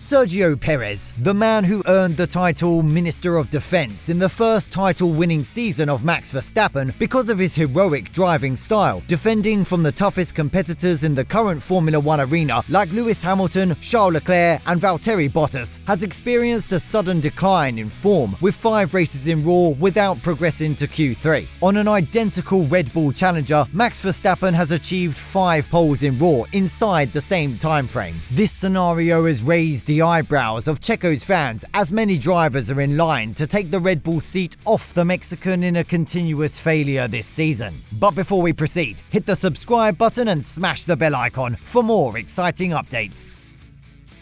Sergio Perez, the man who earned the title Minister of Defense in the first title-winning season of Max Verstappen because of his heroic driving style, defending from the toughest competitors in the current Formula One arena like Lewis Hamilton, Charles Leclerc and Valtteri Bottas, has experienced a sudden decline in form with 5 races in Raw without progressing to Q3. On an identical Red Bull challenger, Max Verstappen has achieved 5 poles in Raw inside the same time frame. This scenario has raised the eyebrows of Checo's fans as many drivers are in line to take the Red Bull seat off the Mexican in a continuous failure this season. But before we proceed, hit the subscribe button and smash the bell icon for more exciting updates.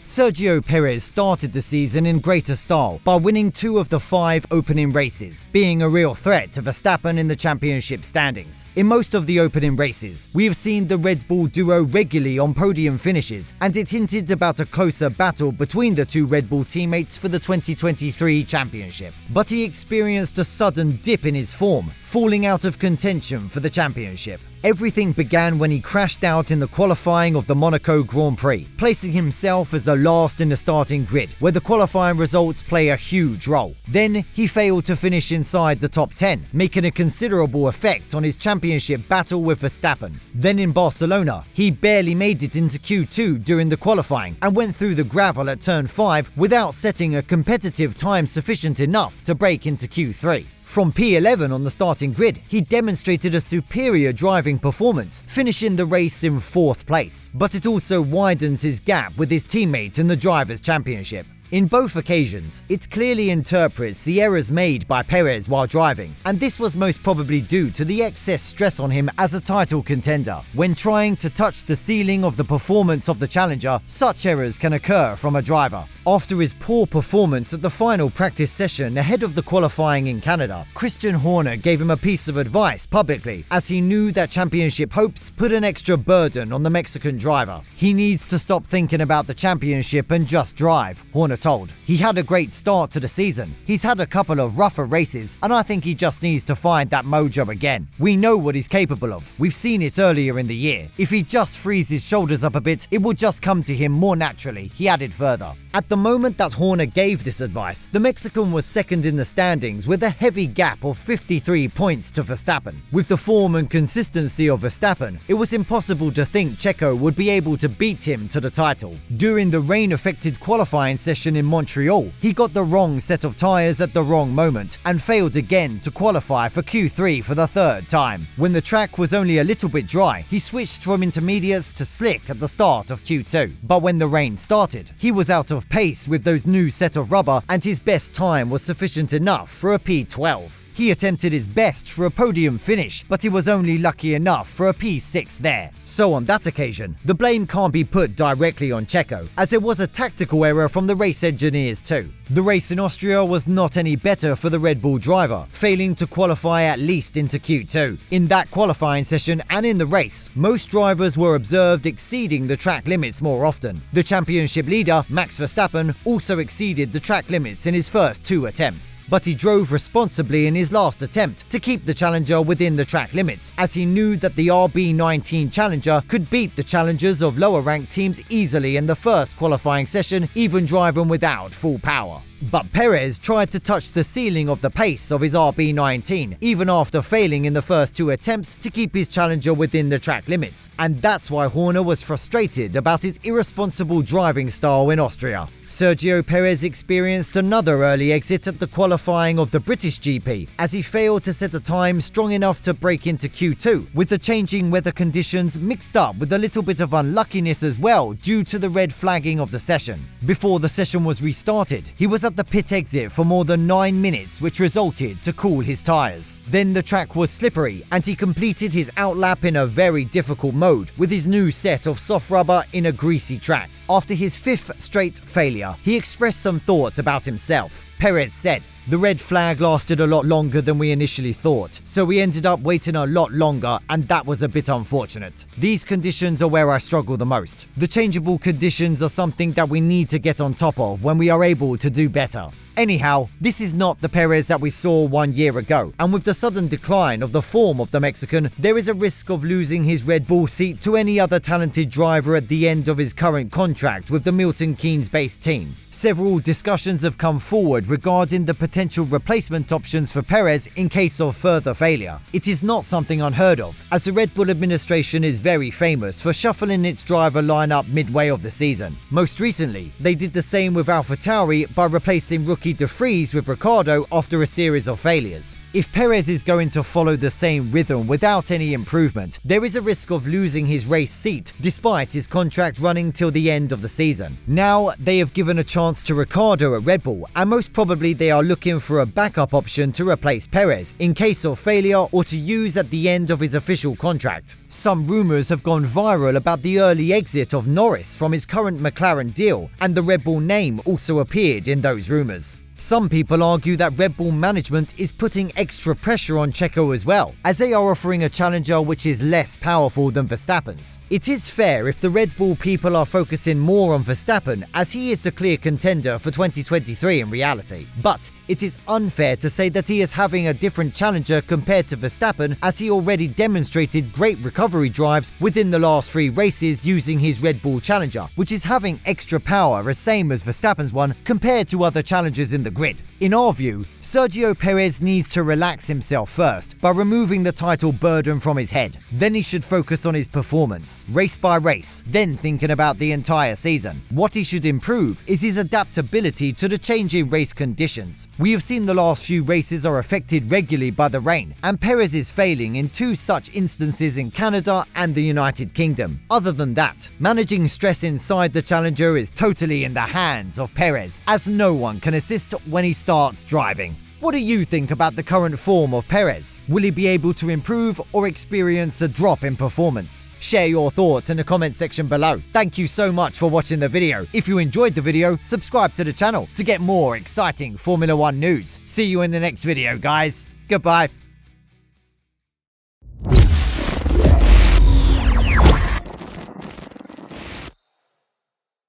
Sergio Perez started the season in greater style by winning 2 of the 5 opening races, being a real threat to Verstappen in the championship standings. In most of the opening races, we have seen the Red Bull duo regularly on podium finishes, and it hinted about a closer battle between the 2 Red Bull teammates for the 2023 championship. But he experienced a sudden dip in his form, falling out of contention for the championship. Everything began when he crashed out in the qualifying of the Monaco Grand Prix, placing himself as the last in the starting grid, where the qualifying results play a huge role. Then he failed to finish inside the top 10, making a considerable effect on his championship battle with Verstappen. Then in Barcelona, he barely made it into Q2 during the qualifying and went through the gravel at turn 5 without setting a competitive time sufficient enough to break into Q3. From P11 on the starting grid, he demonstrated a superior driving performance, finishing the race in 4th place, but it also widens his gap with his teammate in the Drivers' Championship. In both occasions, it clearly interprets the errors made by Perez while driving, and this was most probably due to the excess stress on him as a title contender. When trying to touch the ceiling of the performance of the challenger, such errors can occur from a driver. After his poor performance at the final practice session ahead of the qualifying in Canada, Christian Horner gave him a piece of advice publicly, as he knew that championship hopes put an extra burden on the Mexican driver. He needs to stop thinking about the championship and just drive, Horner told. He had a great start to the season. He's had a couple of rougher races, and I think he just needs to find that mojo again. We know what he's capable of. We've seen it earlier in the year. If he just frees his shoulders up a bit, it will just come to him more naturally, he added further. At the moment that Horner gave this advice, the Mexican was second in the standings with a heavy gap of 53 points to Verstappen. With the form and consistency of Verstappen, it was impossible to think Checo would be able to beat him to the title. During the rain-affected qualifying session in Montreal, he got the wrong set of tyres at the wrong moment and failed again to qualify for Q3 for the 3rd time. When the track was only a little bit dry, he switched from intermediates to slick at the start of Q2. But when the rain started, he was out of pace with those new set of rubber, and his best time was sufficient enough for a P12. He attempted his best for a podium finish, but he was only lucky enough for a P6 there. So on that occasion, the blame can't be put directly on Checo, as it was a tactical error from the race engineers too. The race in Austria was not any better for the Red Bull driver, failing to qualify at least into Q2. In that qualifying session and in the race, most drivers were observed exceeding the track limits more often. The championship leader, Max Verstappen, also exceeded the track limits in his first 2 attempts, but he drove responsibly in his last attempt to keep the challenger within the track limits, as he knew that the RB19 challenger could beat the challengers of lower ranked teams easily in the first qualifying session, even driving without full power. But Perez tried to touch the ceiling of the pace of his RB19, even after failing in the first 2 attempts to keep his challenger within the track limits, and that's why Horner was frustrated about his irresponsible driving style in Austria. Sergio Perez experienced another early exit at the qualifying of the British GP, as he failed to set a time strong enough to break into Q2, with the changing weather conditions mixed up with a little bit of unluckiness as well due to the red flagging of the session. Before the session was restarted, he was at the pit exit for more than 9 minutes, which resulted to cool his tyres. Then the track was slippery, and he completed his outlap in a very difficult mode with his new set of soft rubber in a greasy track. After his 5th straight failure, he expressed some thoughts about himself. Perez said, The red flag lasted a lot longer than we initially thought, so we ended up waiting a lot longer, and that was a bit unfortunate. These conditions are where I struggle the most. The changeable conditions are something that we need to get on top of when we are able to do better. Anyhow, this is not the Perez that we saw 1 year ago, and with the sudden decline of the form of the Mexican, there is a risk of losing his Red Bull seat to any other talented driver at the end of his current contract with the Milton Keynes-based team. Several discussions have come forward regarding the potential replacement options for Perez in case of further failure. It is not something unheard of, as the Red Bull administration is very famous for shuffling its driver lineup midway of the season. Most recently, they did the same with AlphaTauri by replacing rookie De Vries with Ricciardo after a series of failures. If Perez is going to follow the same rhythm without any improvement, there is a risk of losing his race seat despite his contract running till the end of the season. Now, they have given a chance to Ricciardo at Red Bull, and most probably they are looking for a backup option to replace Perez in case of failure or to use at the end of his official contract. Some rumours have gone viral about the early exit of Norris from his current McLaren deal, and the Red Bull name also appeared in those rumours. Some people argue that Red Bull management is putting extra pressure on Checo as well, as they are offering a challenger which is less powerful than Verstappen's. It is fair if the Red Bull people are focusing more on Verstappen, as he is a clear contender for 2023 in reality. But it is unfair to say that he is having a different challenger compared to Verstappen, as he already demonstrated great recovery drives within the last 3 races using his Red Bull Challenger, which is having extra power, the same as Verstappen's one, compared to other challengers in the grid. In our view, Sergio Perez needs to relax himself first by removing the title burden from his head. Then he should focus on his performance, race by race, then thinking about the entire season. What he should improve is his adaptability to the changing race conditions. We have seen the last few races are affected regularly by the rain, and Perez is failing in 2 such instances in Canada and the United Kingdom. Other than that, managing stress inside the Challenger is totally in the hands of Perez, as no one can assist when he starts driving. What do you think about the current form of Perez? Will he be able to improve or experience a drop in performance? Share your thoughts in the comment section below. Thank you so much for watching the video. If you enjoyed the video, subscribe to the channel to get more exciting Formula 1 news. See you in the next video, guys. Goodbye.